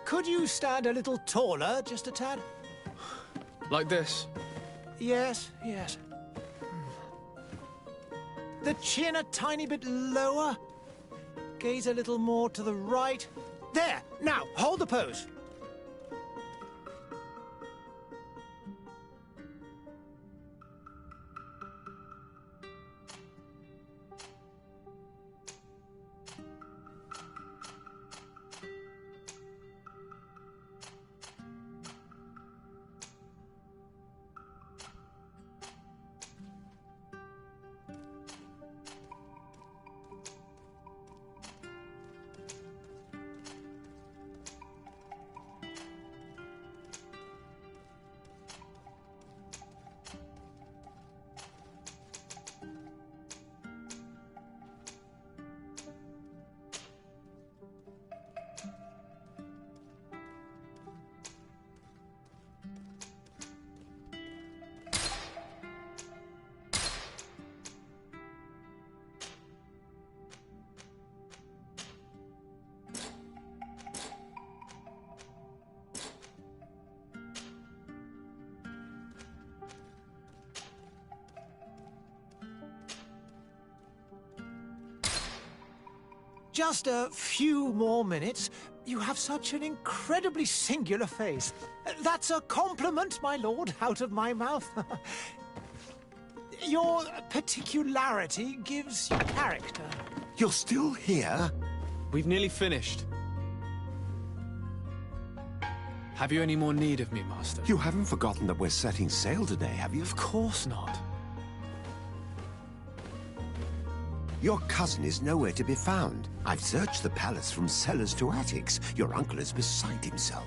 Could you stand a little taller, just a tad? Like this? Yes, yes. The chin a tiny bit lower. Gaze a little more to the right. There! Now, hold the pose. Just a few more minutes. You have such an incredibly singular face. That's a compliment, my lord, out of my mouth. Your particularity gives you character. You're still here? We've nearly finished. Have you any more need of me, Master? You haven't forgotten that we're setting sail today, have you? Of course not. Your cousin is nowhere to be found. I've searched the palace from cellars to attics. Your uncle is beside himself.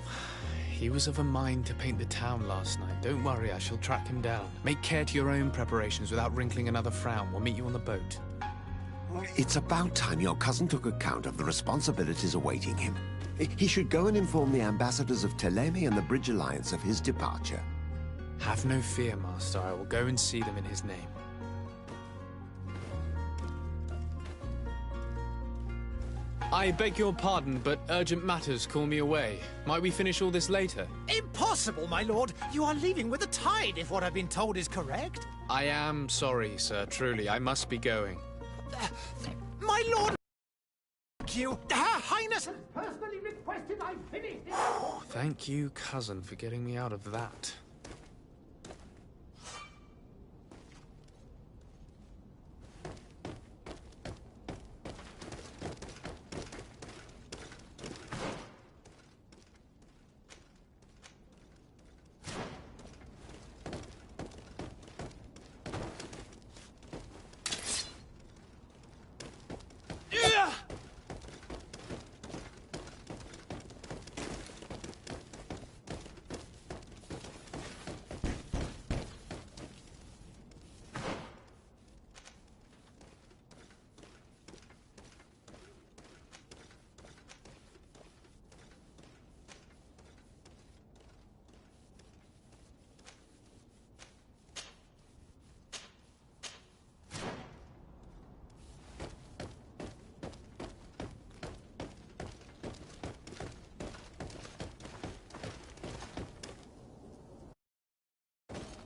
He was of a mind to paint the town last night. Don't worry, I shall track him down. Make care to your own preparations without wrinkling another frown. We'll meet you on the boat. It's about time your cousin took account of the responsibilities awaiting him. He should go and inform the ambassadors of Teleme and the Bridge Alliance of his departure. Have no fear, Master. I will go and see them in his name. I beg your pardon, but urgent matters call me away. Might we finish all this later? Impossible, my lord. You are leaving with the tide, if what I've been told is correct. I am sorry, sir. Truly, I must be going. My lord, thank you. Her Highness has personally requested I finish this. Thank you, cousin, for getting me out of that.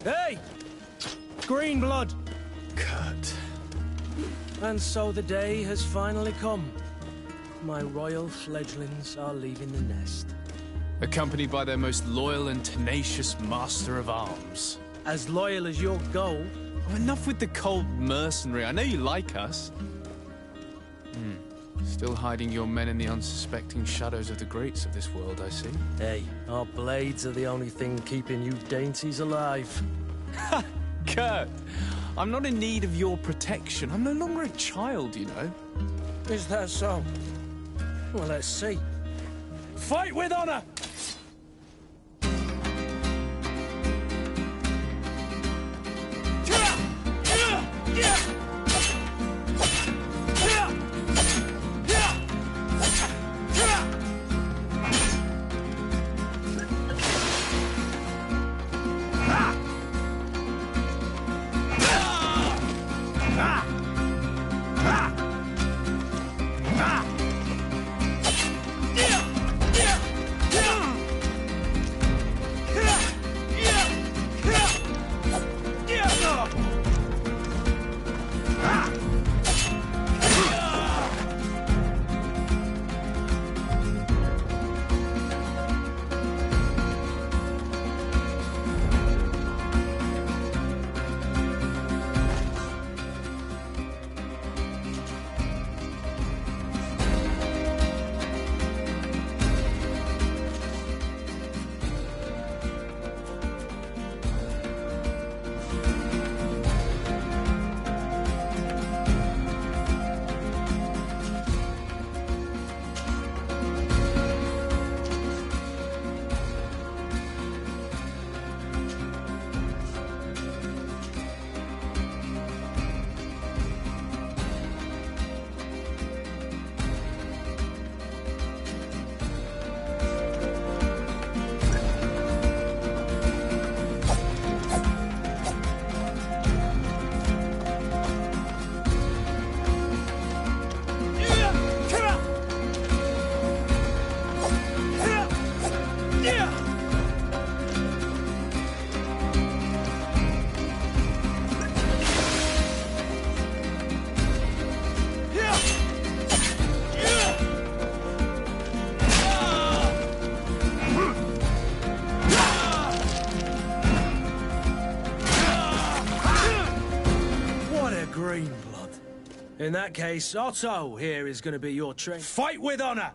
Hey! Green blood! Kurt. And so the day has finally come. My royal fledglings are leaving the nest. Accompanied by their most loyal and tenacious master of arms. As loyal as your goal. Oh, enough with the cold mercenary. I know you like us. Still hiding your men in the unsuspecting shadows of the greats of this world, I see. Hey, our blades are the only thing keeping you dainties alive. Ha! Kurt! I'm not in need of your protection. I'm no longer a child, you know. Is that so? Well, let's see. Fight with honor! green blood. In that case, Otto here is going to be your train. Fight with honor!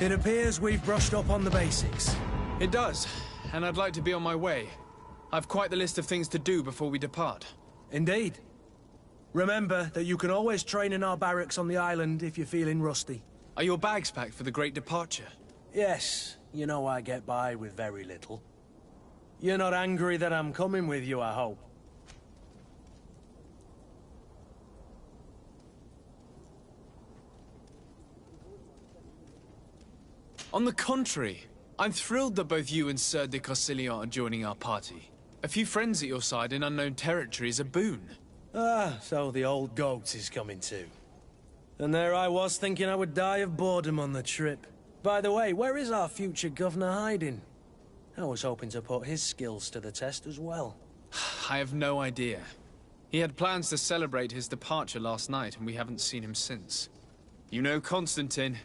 It appears we've brushed up on the basics. It does, and I'd like to be on my way. I've quite the list of things to do before we depart. Indeed. Remember that you can always train in our barracks on the island if you're feeling rusty. Are your bags packed for the great departure? Yes, you know I get by with very little. You're not angry that I'm coming with you, I hope. On the contrary, I'm thrilled that both you and Sir de Corsilion are joining our party. A few friends at your side in unknown territory is a boon. Ah, so the old goat is coming too. And there I was thinking I would die of boredom on the trip. By the way, where is our future governor hiding? I was hoping to put his skills to the test as well. I have no idea. He had plans to celebrate his departure last night, and we haven't seen him since. You know Constantine.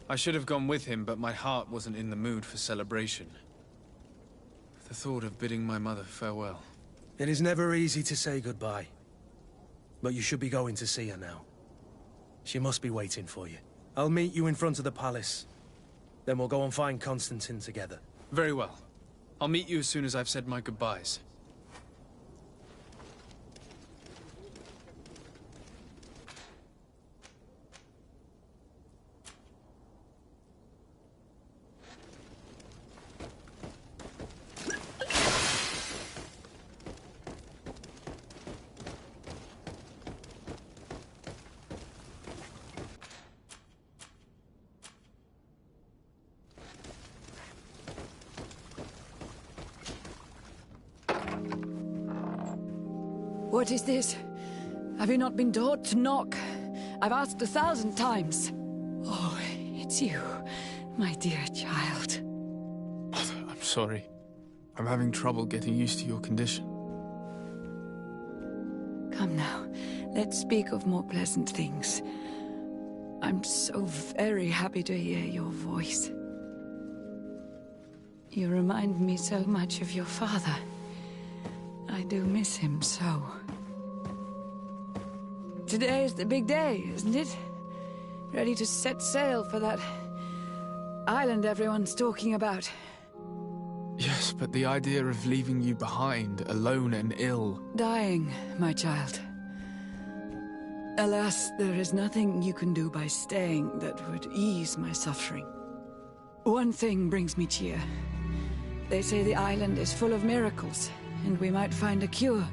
I should have gone with him, but my heart wasn't in the mood for celebration. The thought of bidding my mother farewell. It is never easy to say goodbye. But you should be going to see her now. She must be waiting for you. I'll meet you in front of the palace. Then we'll go and find Constantine together. Very well. I'll meet you as soon as I've said my goodbyes. What is this? Have you not been taught to knock? I've asked 1,000 times. Oh, it's you, my dear child. Mother, I'm sorry. I'm having trouble getting used to your condition. Come now, let's speak of more pleasant things. I'm so very happy to hear your voice. You remind me so much of your father. I do miss him so. Today is the big day, isn't it? Ready to set sail for that island everyone's talking about. Yes, but the idea of leaving you behind, alone and ill... Dying, my child. Alas, there is nothing you can do by staying that would ease my suffering. One thing brings me cheer. They say the island is full of miracles, and we might find a cure.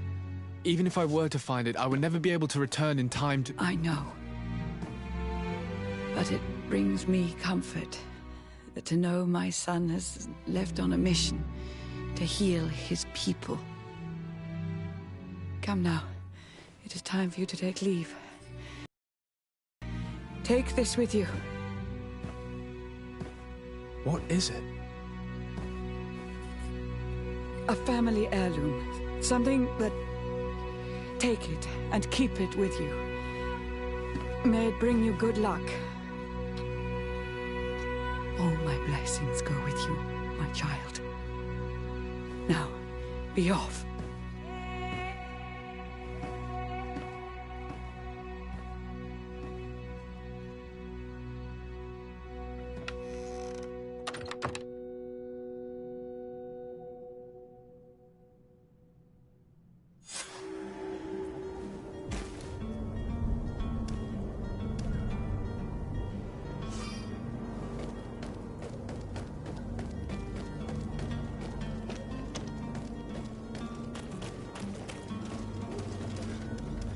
Even if I were to find it, I would never be able to return in time to... I know. But it brings me comfort to know my son has left on a mission to heal his people. Come now. It is time for you to take leave. Take this with you. What is it? A family heirloom. Something that... Take it and keep it with you. May it bring you good luck. All my blessings go with you, my child. Now, be off.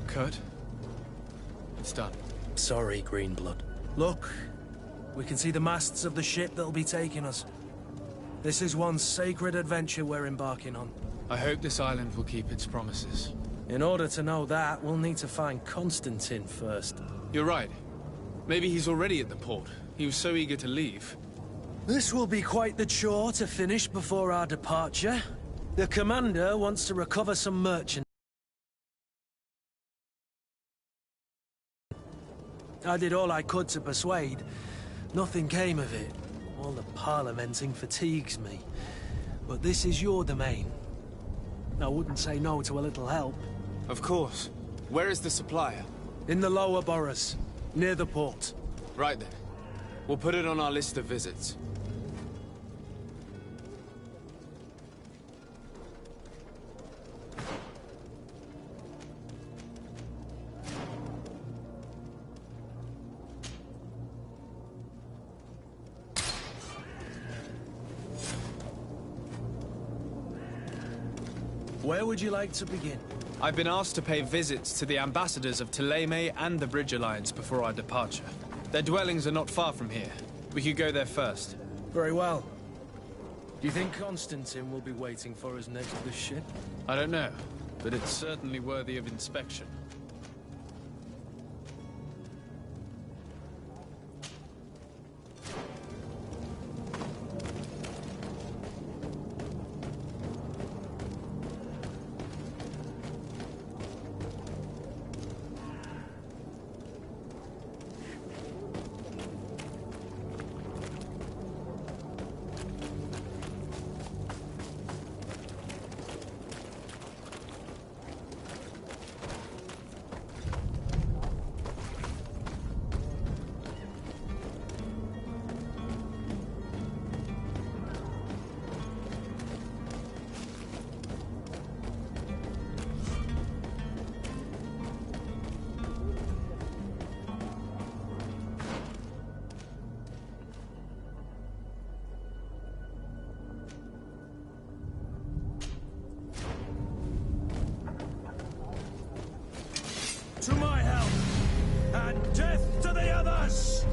Kurt? It's done. Sorry, Greenblood. Look, we can see the masts of the ship that'll be taking us. This is one sacred adventure we're embarking on. I hope this island will keep its promises. In order to know that, we'll need to find Constantine first. You're right. Maybe he's already at the port. He was so eager to leave. This will be quite the chore to finish before our departure. The commander wants to recover some merchandise. I did all I could to persuade. Nothing came of it. All the parliamenting fatigues me. But this is your domain. I wouldn't say no to a little help. Of course. Where is the supplier? In the lower boroughs, near the port. Right then. We'll put it on our list of visits. Where would you like to begin? I've been asked to pay visits to the ambassadors of Thélème and the Bridge Alliance before our departure. Their dwellings are not far from here. We could go there first. Very well. Do you think Constantine will be waiting for us next to the ship? I don't know, but it's certainly worthy of inspection. To my help, and death to the others!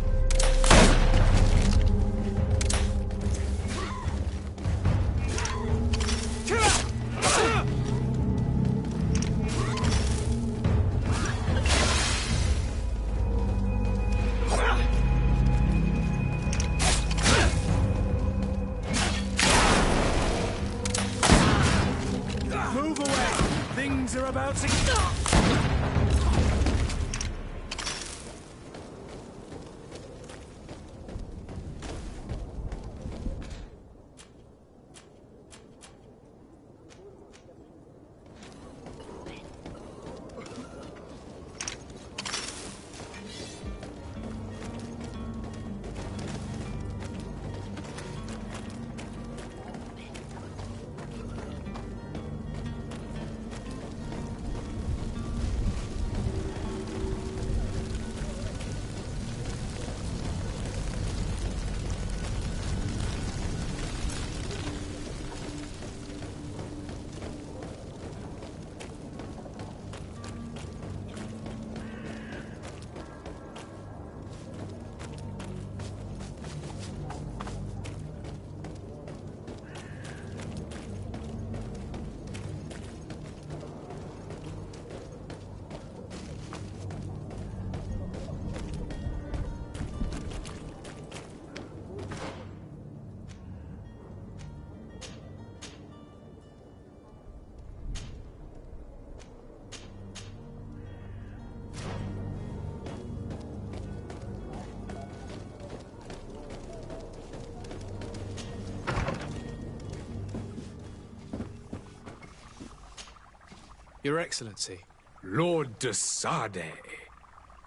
Move away! Things are about to... Your Excellency. Lord de Sade,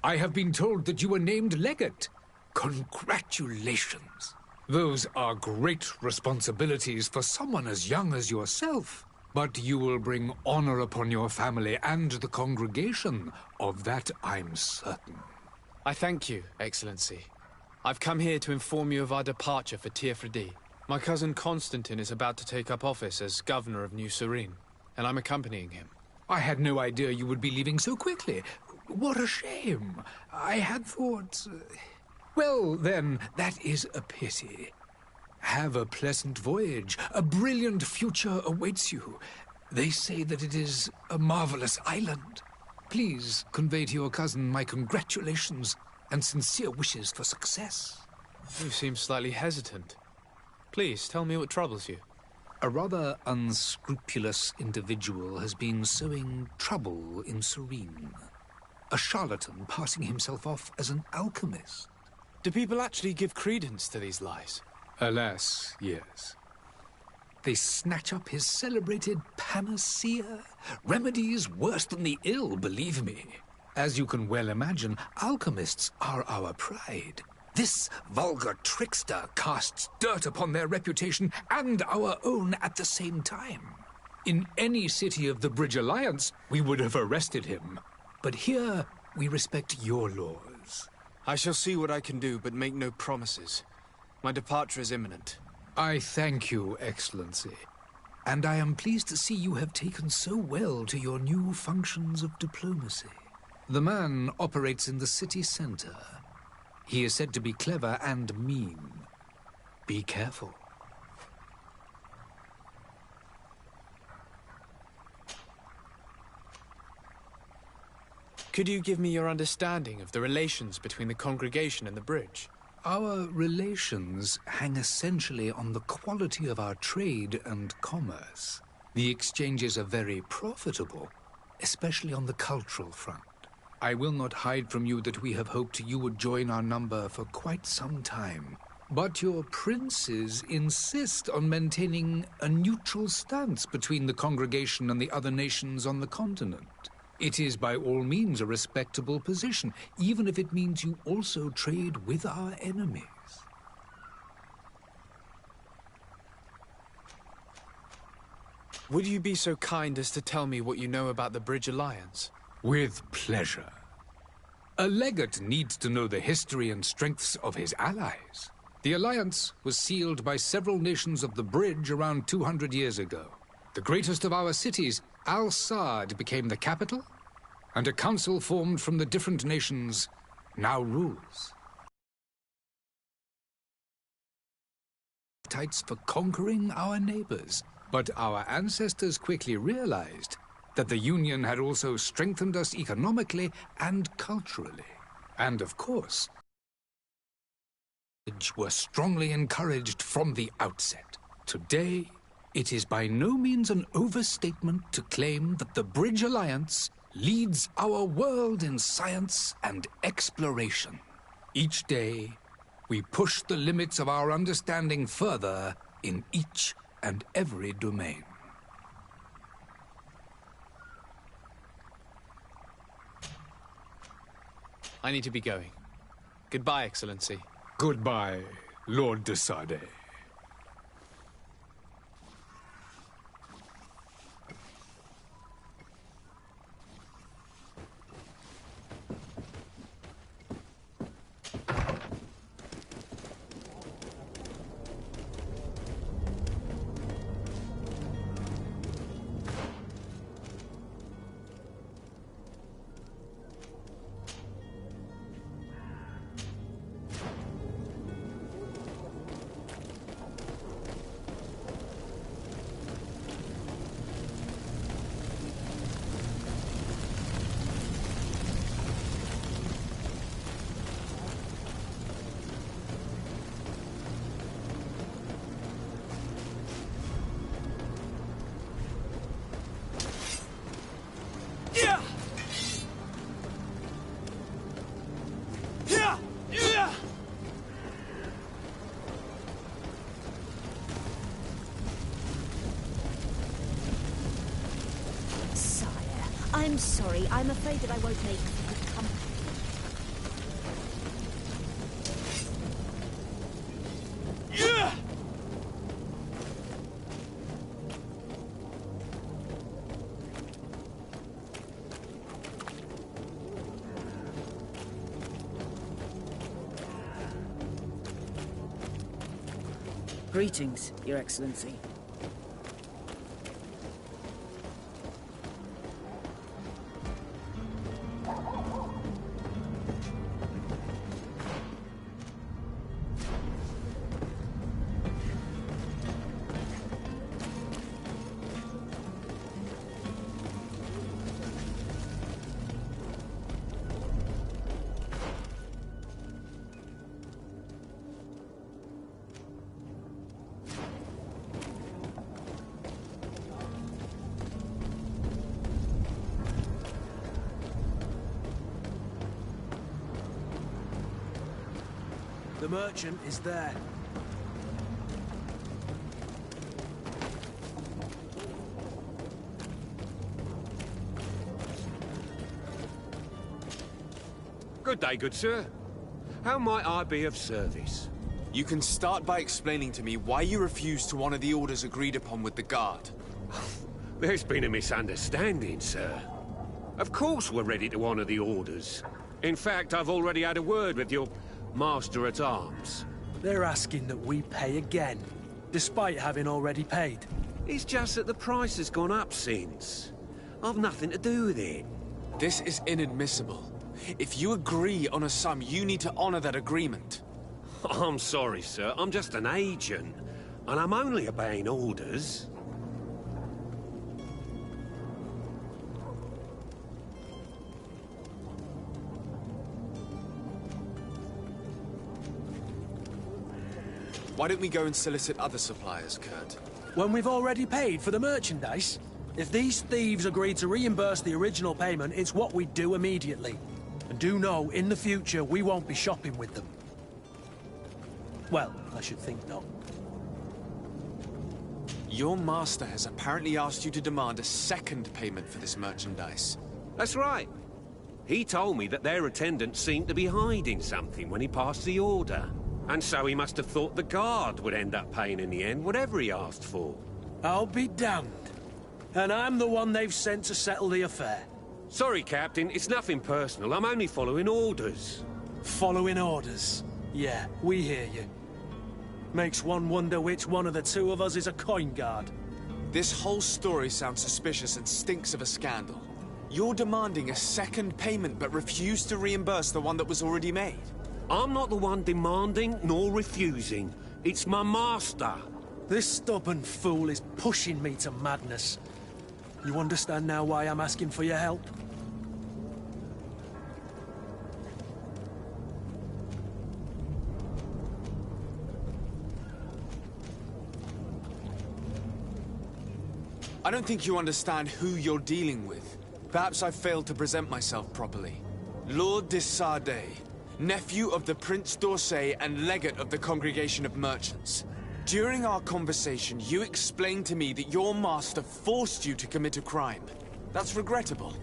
I have been told that you were named legate. Congratulations. Those are great responsibilities for someone as young as yourself. But you will bring honor upon your family and the congregation. Of that I'm certain. I thank you, Excellency. I've come here to inform you of our departure for Tiefredi. My cousin Constantine is about to take up office as governor of New Serene, and I'm accompanying him. I had no idea you would be leaving so quickly. What a shame. I had thought... Well, then, that is a pity. Have a pleasant voyage. A brilliant future awaits you. They say that it is a marvelous island. Please convey to your cousin my congratulations and sincere wishes for success. You seem slightly hesitant. Please, tell me what troubles you. A rather unscrupulous individual has been sowing trouble in Serene. A charlatan passing himself off as an alchemist. Do people actually give credence to these lies? Alas, yes. They snatch up his celebrated panacea. Remedies worse than the ill, believe me. As you can well imagine, alchemists are our pride. This vulgar trickster casts dirt upon their reputation and our own at the same time. In any city of the Bridge Alliance, we would have arrested him. But here, we respect your laws. I shall see what I can do, but make no promises. My departure is imminent. I thank you, Excellency. and I am pleased to see you have taken so well to your new functions of diplomacy. The man operates in the city center. He is said to be clever and mean. Be careful. Could you give me your understanding of the relations between the congregation and the bridge? Our relations hang essentially on the quality of our trade and commerce. The exchanges are very profitable, especially on the cultural front. I will not hide from you that we have hoped you would join our number for quite some time. But your princes insist on maintaining a neutral stance between the congregation and the other nations on the continent. It is by all means a respectable position, even if it means you also trade with our enemies. Would you be so kind as to tell me what you know about the Bridge Alliance? With pleasure. A legate needs to know the history and strengths of his allies. The alliance was sealed by several nations of the Bridge around 200 years ago. The greatest of our cities, Al-Saad, became the capital, and a council formed from the different nations now rules. Appetites for conquering our neighbors, but our ancestors quickly realized that the Union had also strengthened us economically and culturally. And of course, were strongly encouraged from the outset. Today, it is by no means an overstatement to claim that the Bridge Alliance leads our world in science and exploration. Each day, we push the limits of our understanding further in each and every domain. I need to be going. Goodbye, Excellency. Goodbye, Lord de Sade. I'm sorry. I'm afraid that I won't make good company. Greetings, Your Excellency. The merchant is there. Good day, good sir. How might I be of service? You can start by explaining to me why you refused to honor the orders agreed upon with the guard. There's been a misunderstanding, sir. Of course we're ready to honor the orders. In fact, I've already had a word with your master-at-arms. They're asking that we pay again, despite having already paid. It's just that the price has gone up since. I've nothing to do with it. This is inadmissible. If you agree on a sum, you need to honor that agreement. I'm sorry, sir. I'm just an agent. And I'm only obeying orders. Why don't we go and solicit other suppliers, Kurt? When we've already paid for the merchandise? If these thieves agree to reimburse the original payment, it's what we do immediately. And do know, in the future, we won't be shopping with them. Well, I should think not. Your master has apparently asked you to demand a second payment for this merchandise. That's right. He told me that their attendant seemed to be hiding something when he passed the order. And so he must have thought the guard would end up paying in the end, whatever he asked for. I'll be damned. And I'm the one they've sent to settle the affair. Sorry, Captain, it's nothing personal. I'm only following orders. Following orders? Yeah, we hear you. Makes one wonder which one of the two of us is a coin guard. This whole story sounds suspicious and stinks of a scandal. You're demanding a second payment but refuse to reimburse the one that was already made. I'm not the one demanding nor refusing. It's my master. This stubborn fool is pushing me to madness. You understand now why I'm asking for your help? I don't think you understand who you're dealing with. Perhaps I failed to present myself properly. Lord de Sade, nephew of the Prince d'Orsay and legate of the Congregation of Merchants. During our conversation, you explained to me that your master forced you to commit a crime. That's regrettable,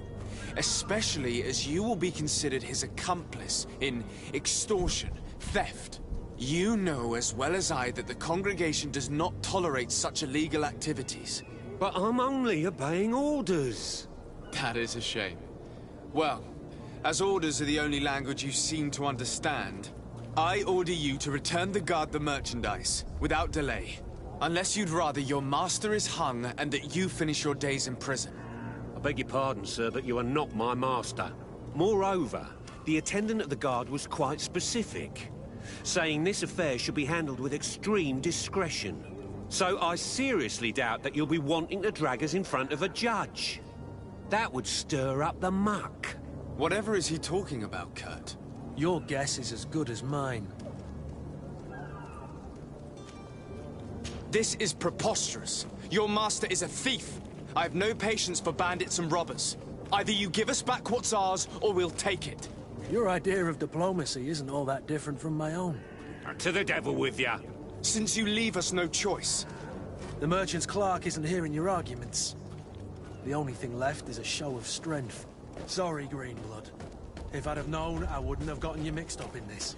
especially as you will be considered his accomplice in extortion, theft. You know as well as I that the congregation does not tolerate such illegal activities. But I'm only obeying orders. That is a shame. Well, as orders are the only language you seem to understand, I order you to return the guard the merchandise, without delay. Unless you'd rather your master is hung and that you finish your days in prison. I beg your pardon, sir, but you are not my master. Moreover, the attendant at the guard was quite specific, saying this affair should be handled with extreme discretion. So I seriously doubt that you'll be wanting to drag us in front of a judge. That would stir up the muck. Whatever is he talking about, Kurt? Your guess is as good as mine. This is preposterous. Your master is a thief. I have no patience for bandits and robbers. Either you give us back what's ours, or we'll take it. Your idea of diplomacy isn't all that different from my own. To the devil with ya. Since you leave us no choice. The merchant's clerk isn't hearing your arguments. The only thing left is a show of strength. Sorry, Greenblood. If I'd have known, I wouldn't have gotten you mixed up in this.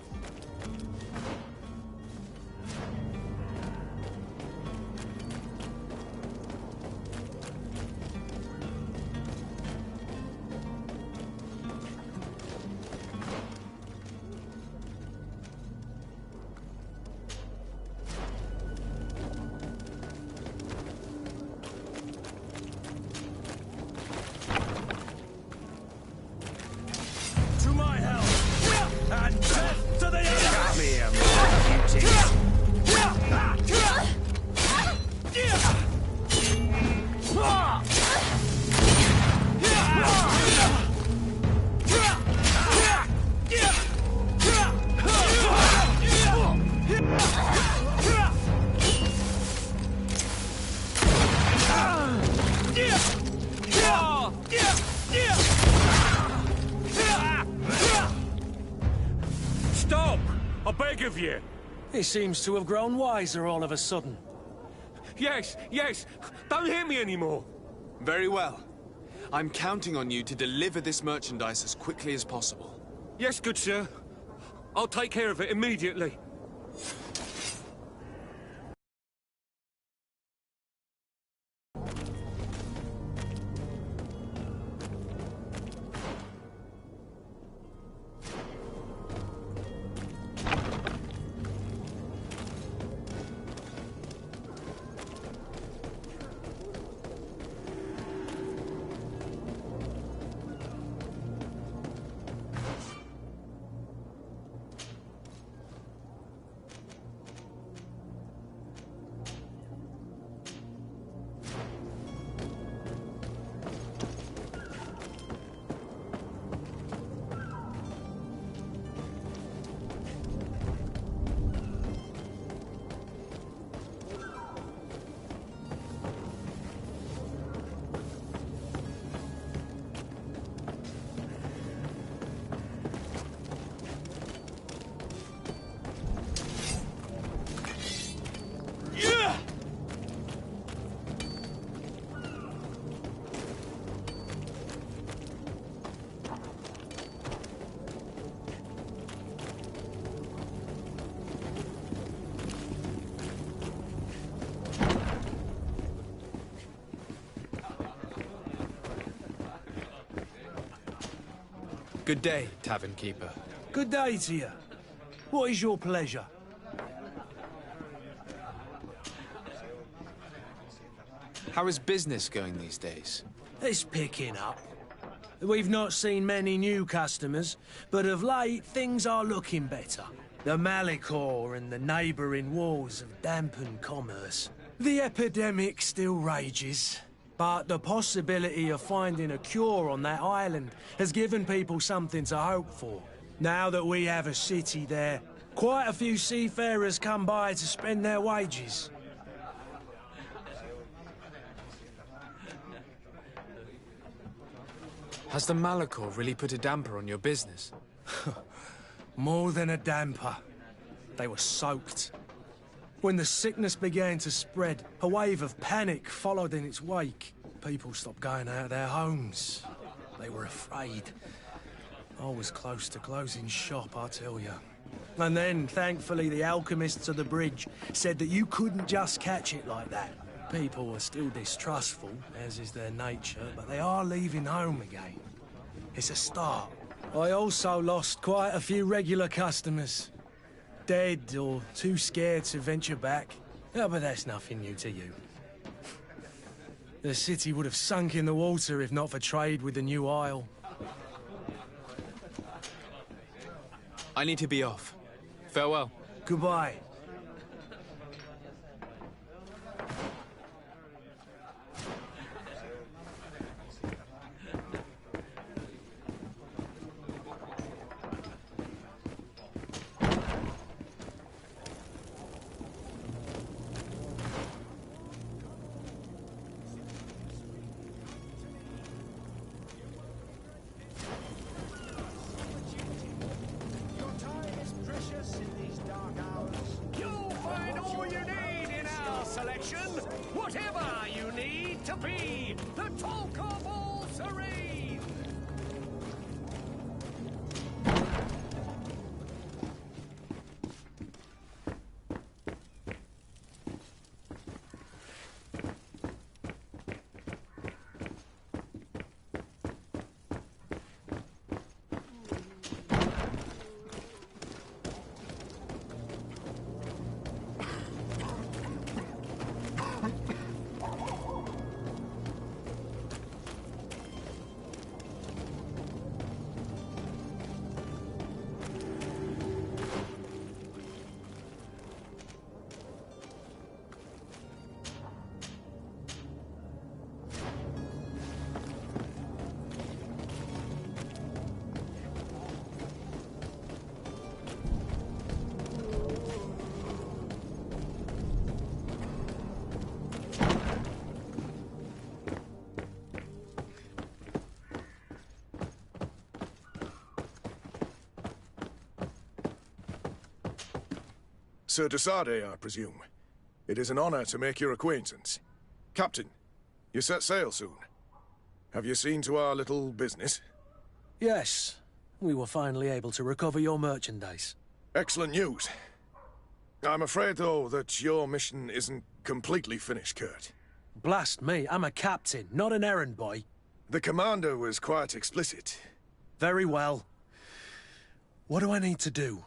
Stop! I beg of you! He seems to have grown wiser all of a sudden. Yes, yes! Don't hit me anymore! Very well. I'm counting on you to deliver this merchandise as quickly as possible. Yes, good sir. I'll take care of it immediately. Good day, tavern keeper. Good day to you. What is your pleasure? How is business going these days? It's picking up. We've not seen many new customers, but of late things are looking better. The Malicor and the neighbouring wars have dampened commerce. The epidemic still rages, but the possibility of finding a cure on that island has given people something to hope for. Now that we have a city there, quite a few seafarers come by to spend their wages. Has the Malicor really put a damper on your business? More than a damper. They were soaked. When the sickness began to spread, a wave of panic followed in its wake. People stopped going out of their homes. They were afraid. I was close to closing shop, I tell you. And then, thankfully, the alchemists of the bridge said that you couldn't just catch it like that. People are still distrustful, as is their nature, but they are leaving home again. It's a start. I also lost quite a few regular customers. Dead or too scared to venture back. Oh, but that's nothing new to you. The city would have sunk in the water if not for trade with the new isle. I need to be off. Farewell. Goodbye. Whatever you need to be, the talk of all serene. Sir de Sardet, I presume. It is an honor to make your acquaintance. Captain, you set sail soon. Have you seen to our little business? Yes. We were finally able to recover your merchandise. Excellent news. I'm afraid, though, that your mission isn't completely finished, Kurt. Blast me, I'm a captain, not an errand boy. The commander was quite explicit. Very well. What do I need to do?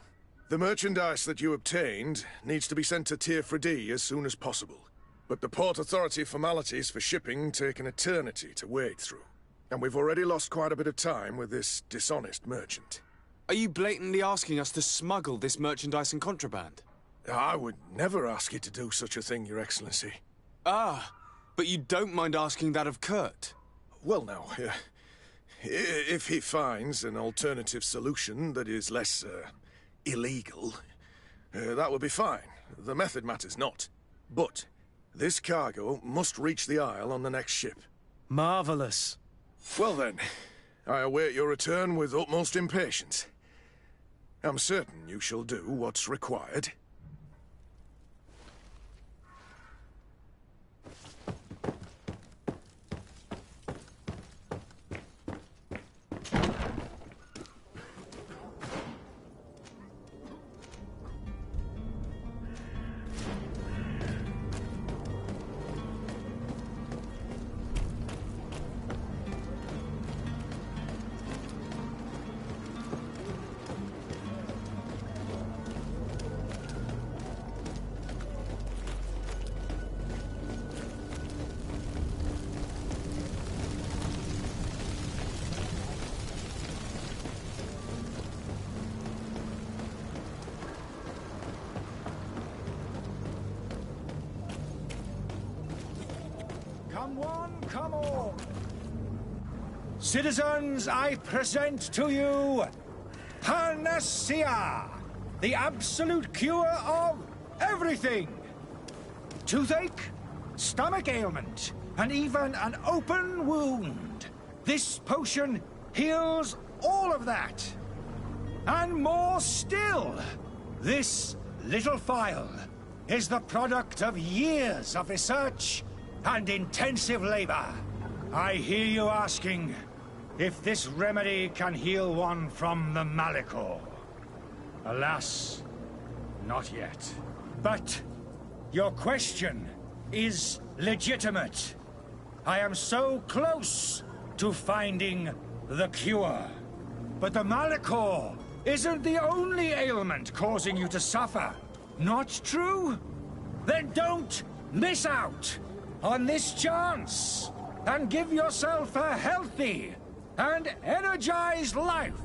The merchandise that you obtained needs to be sent to Tier 4D as soon as possible. But the Port Authority formalities for shipping take an eternity to wade through. And we've already lost quite a bit of time with this dishonest merchant. Are you blatantly asking us to smuggle this merchandise and contraband? I would never ask you to do such a thing, Your Excellency. Ah, but you don't mind asking that of Kurt? Well, now, if he finds an alternative solution that is less, illegal, that would be fine. The method matters not. But this cargo must reach the Isle on the next ship. Marvelous. Well then, I await your return with utmost impatience. I'm certain you shall do what's required. one, come all. Citizens, I present to you Panacea, the absolute cure of everything. Toothache, stomach ailment, and even an open wound. This potion heals all of that. And more still, this little phial is the product of years of research and intensive labor. I hear you asking if this remedy can heal one from the Malachor. Alas, not yet. But your question is legitimate. I am so close to finding the cure. But the Malachor isn't the only ailment causing you to suffer. Not true? Then don't miss out on this chance and give yourself a healthy and energized life.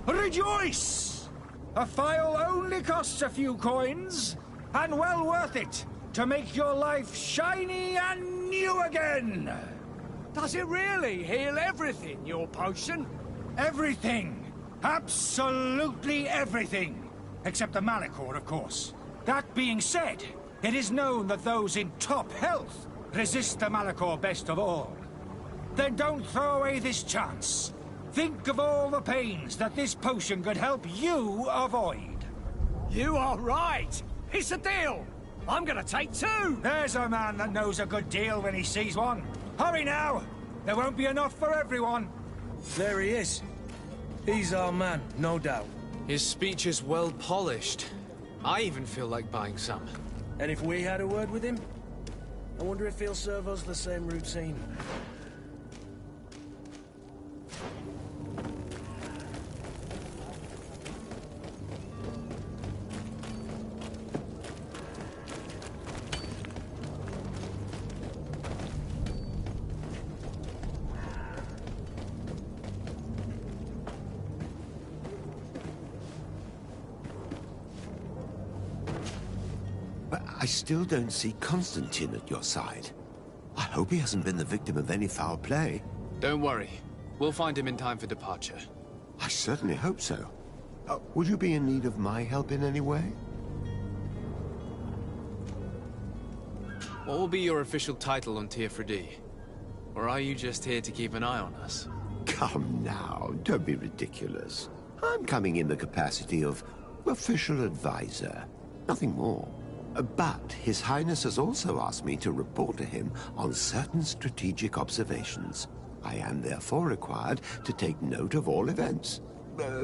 Rejoice! A phial only costs a few coins, and well worth it to make your life shiny and new again. Does it really heal everything, your potion? Everything. Absolutely everything. Except the Malachor, of course. That being said, it is known that those in top health resist the Malachor best of all. Then don't throw away this chance. Think of all the pains that this potion could help you avoid. You are right. It's a deal. I'm gonna take two. There's a man that knows a good deal when he sees one. Hurry now. There won't be enough for everyone. There he is. He's our man, no doubt. His speech is well polished. I even feel like buying some. And if we had a word with him, I wonder if he'll serve us the same routine. But I still don't see Constantine at your side. I hope he hasn't been the victim of any foul play. Don't worry. We'll find him in time for departure. I certainly hope so. Would you be in need of my help in any way? What will be your official title on Tier 3D? Or are you just here to keep an eye on us? Come now, don't be ridiculous. I'm coming in the capacity of official advisor, nothing more. But His Highness has also asked me to report to him on certain strategic observations. I am therefore required to take note of all events,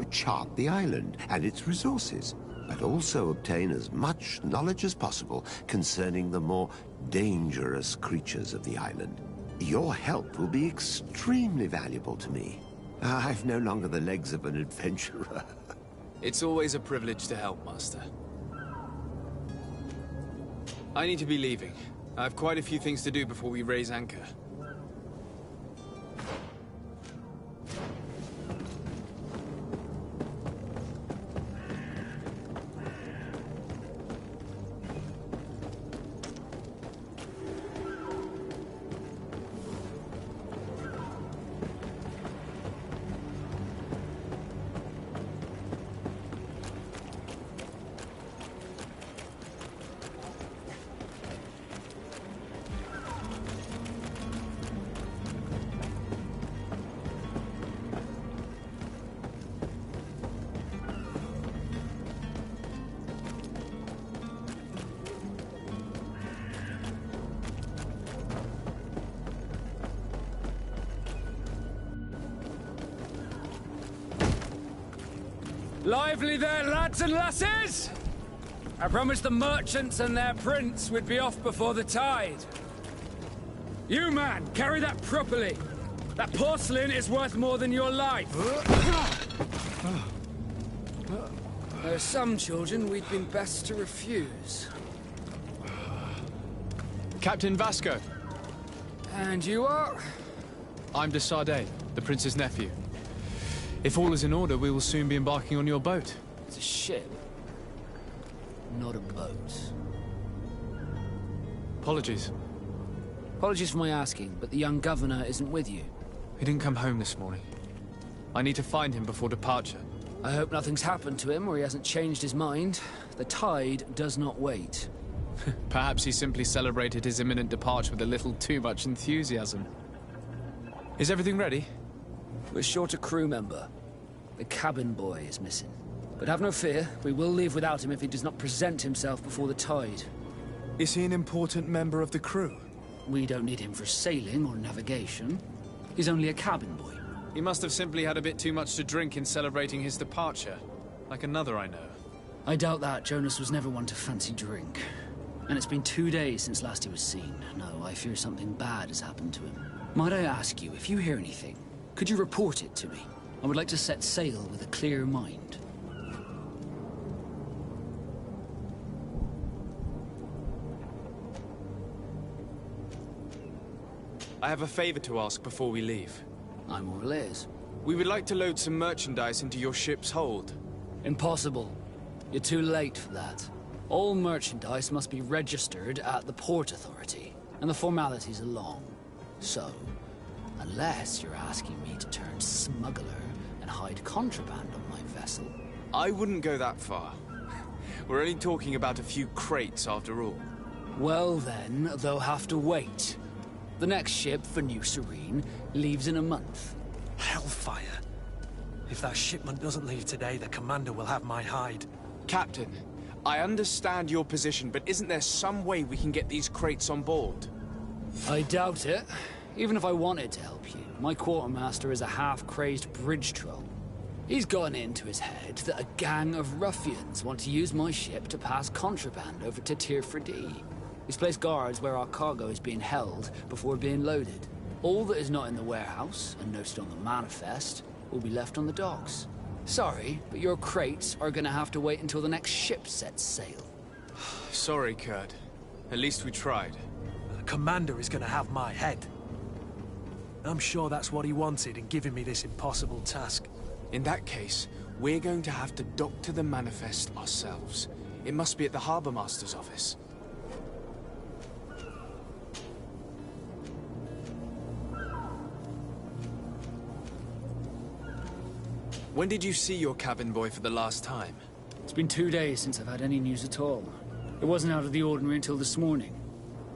chart the island and its resources, but also obtain as much knowledge as possible concerning the more dangerous creatures of the island. Your help will be extremely valuable to me. I've no longer the legs of an adventurer. It's always a privilege to help, Master. I need to be leaving. I have quite a few things to do before we raise anchor. Lively there, lads and lasses! I promised the merchants and their prince we'd be off before the tide. You, man, carry that properly. That porcelain is worth more than your life. There are some children we'd been best to refuse. Captain Vasco. And you are? I'm de Sardet, the prince's nephew. If all is in order, we will soon be embarking on your boat. It's a ship, not a boat. Apologies. Apologies for my asking, but the young governor isn't with you. He didn't come home this morning. I need to find him before departure. I hope nothing's happened to him or he hasn't changed his mind. The tide does not wait. Perhaps he simply celebrated his imminent departure with a little too much enthusiasm. Is everything ready? We're short a crew member. The cabin boy is missing. But have no fear, we will leave without him if he does not present himself before the tide. Is he an important member of the crew? We don't need him for sailing or navigation. He's only a cabin boy. He must have simply had a bit too much to drink in celebrating his departure. Like another I know. I doubt that. Jonas was never one to fancy drink. And it's been 2 days since last he was seen. No, I fear something bad has happened to him. Might I ask you, if you hear anything, could you report it to me? I would like to set sail with a clear mind. I have a favor to ask before we leave. I'm all ears. We would like to load some merchandise into your ship's hold. Impossible. You're too late for that. All merchandise must be registered at the Port Authority, and the formalities are long. So, unless you're asking me to turn smuggler and hide contraband on my vessel... I wouldn't go that far. We're only talking about a few crates after all. Well then, they'll have to wait. The next ship for New Serene leaves in a month. Hellfire. If that shipment doesn't leave today, the commander will have my hide. Captain, I understand your position, but isn't there some way we can get these crates on board? I doubt it. Even if I wanted to help you, my quartermaster is a half-crazed bridge troll. He's gotten into his head that a gang of ruffians want to use my ship to pass contraband over to Tirfredi. He's placed guards where our cargo is being held before being loaded. All that is not in the warehouse, and noted on the manifest, will be left on the docks. Sorry, but your crates are gonna have to wait until the next ship sets sail. Sorry, Kurt. At least we tried. The commander is gonna have my head. I'm sure that's what he wanted in giving me this impossible task. In that case, we're going to have to doctor the manifest ourselves. It must be at the Harbour Master's office. When did you see your cabin boy for the last time? It's been 2 days since I've had any news at all. It wasn't out of the ordinary until this morning.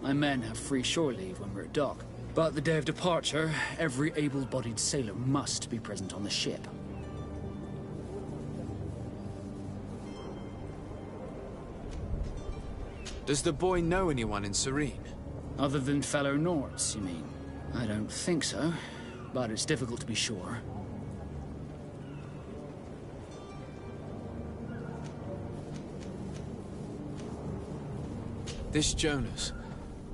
My men have free shore leave when we're at dock. But the day of departure, every able-bodied sailor must be present on the ship. Does the boy know anyone in Serene? Other than fellow Nords, you mean? I don't think so, but it's difficult to be sure. This Jonas,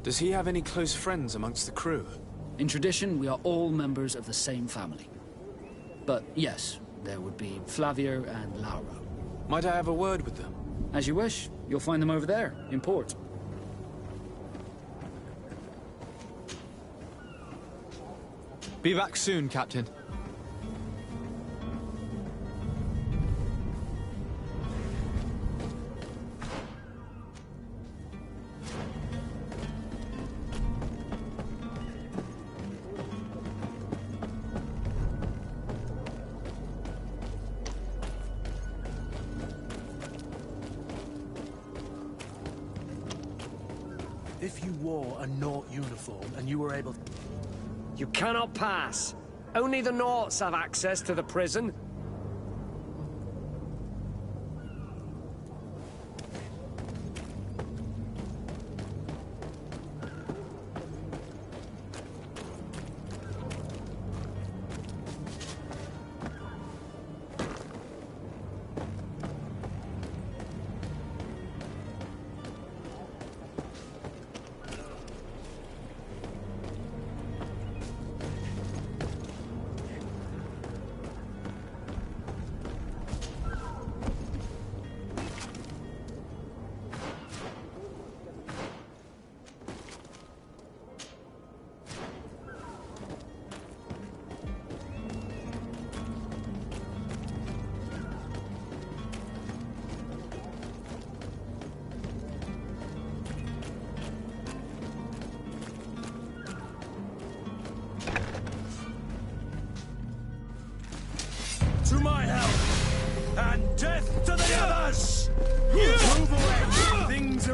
does he have any close friends amongst the crew? In tradition, we are all members of the same family. But yes, there would be Flavia and Laura. Might I have a word with them? As you wish. You'll find them over there, in port. Be back soon, Captain. If you wore a Nort uniform and you were able... You cannot pass. Only the Norts have access to the prison.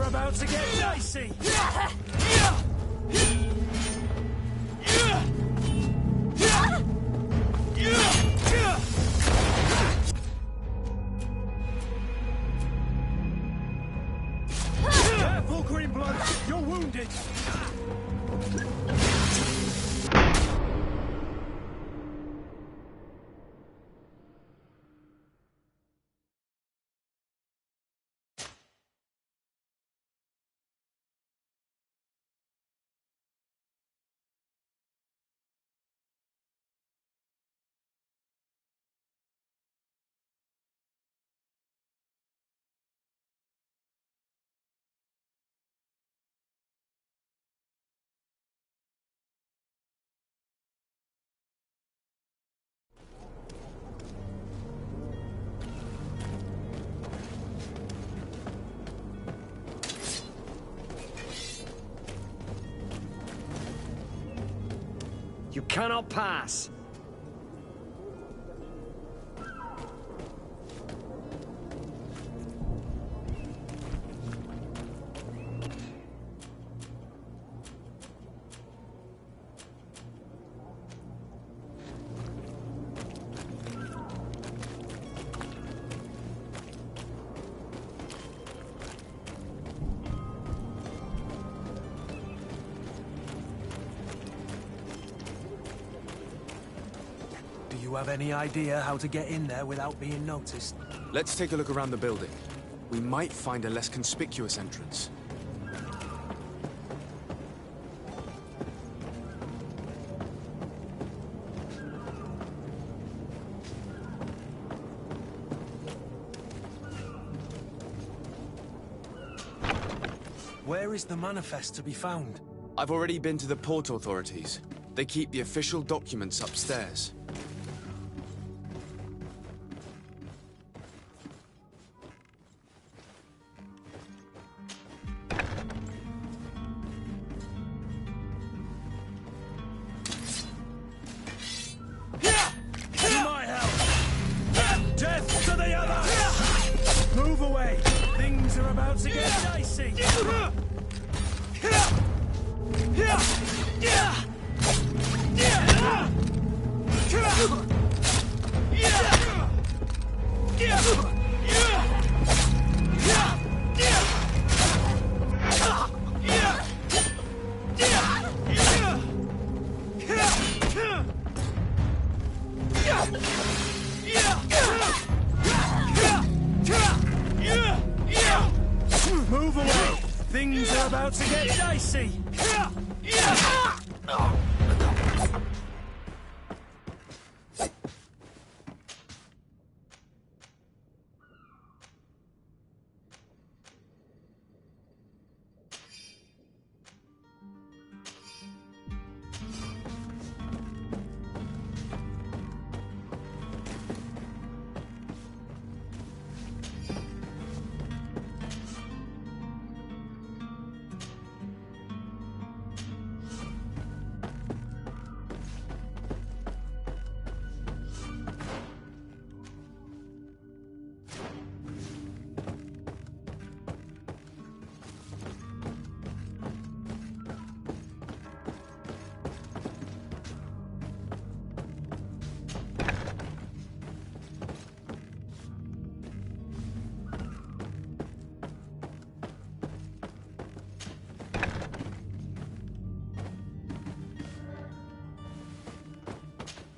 are about to get dicey! Careful, Greenblood! You're wounded! You cannot pass. Do you have any idea how to get in there without being noticed? Let's take a look around the building. We might find a less conspicuous entrance. Where is the manifest to be found? I've already been to the port authorities. They keep the official documents upstairs. To my help! Death to the others! Move away! Things are about to get dicey! Move away! Things are about to get dicey!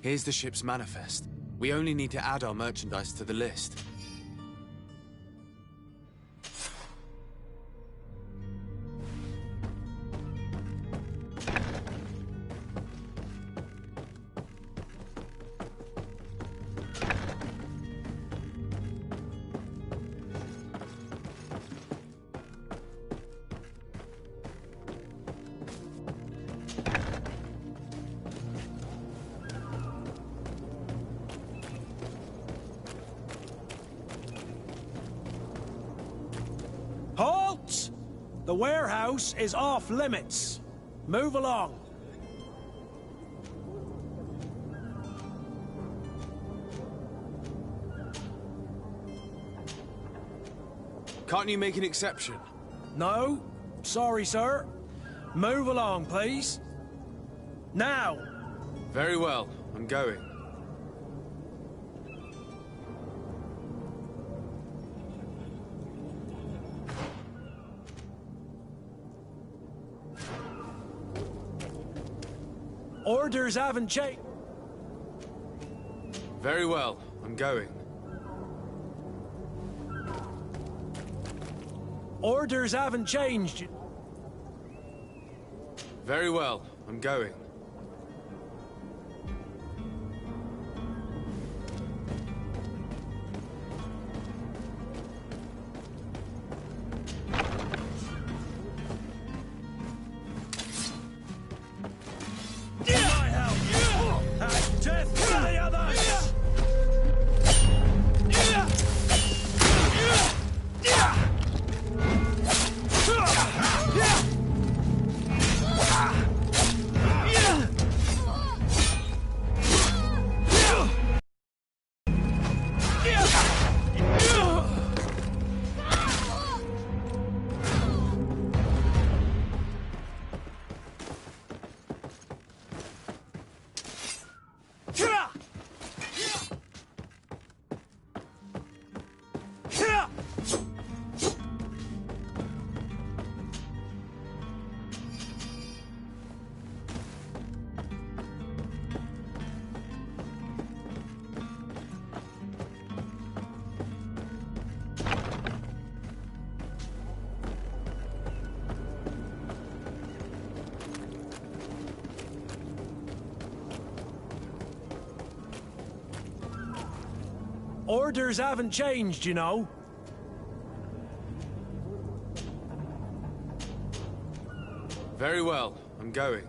Here's the ship's manifest. We only need to add our merchandise to the list. Halt! The warehouse is off limits. Move along. Can't you make an exception? No. Sorry, sir. Move along, please. Now! Very well. I'm going. Orders haven't changed. Very well. I'm going. Orders haven't changed. Very well. I'm going. Orders haven't changed, you know. Very well. I'm going.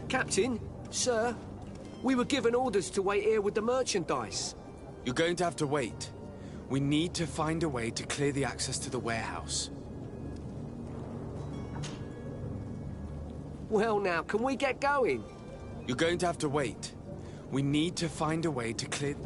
Captain, sir, we were given orders to wait here with the merchandise. You're going to have to wait. We need to find a way to clear the access to the warehouse. Well now, can we get going? You're going to have to wait. We need to find a way to clear...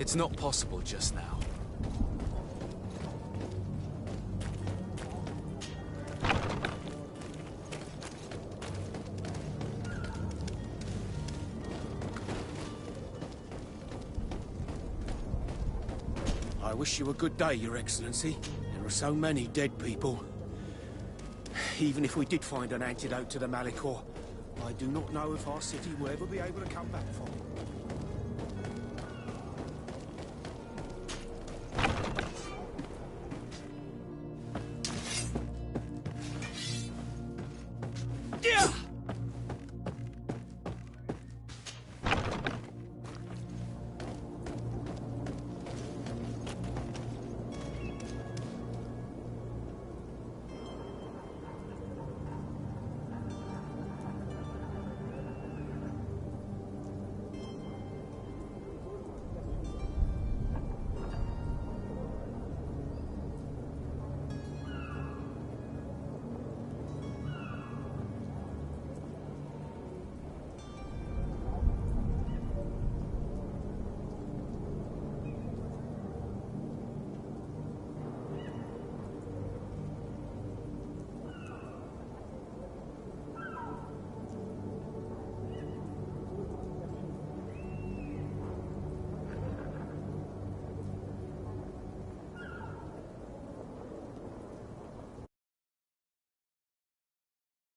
It's not possible just now. I wish you a good day, Your Excellency. There are so many dead people. Even if we did find an antidote to the Malicor, I do not know if our city will ever be able to come back from it.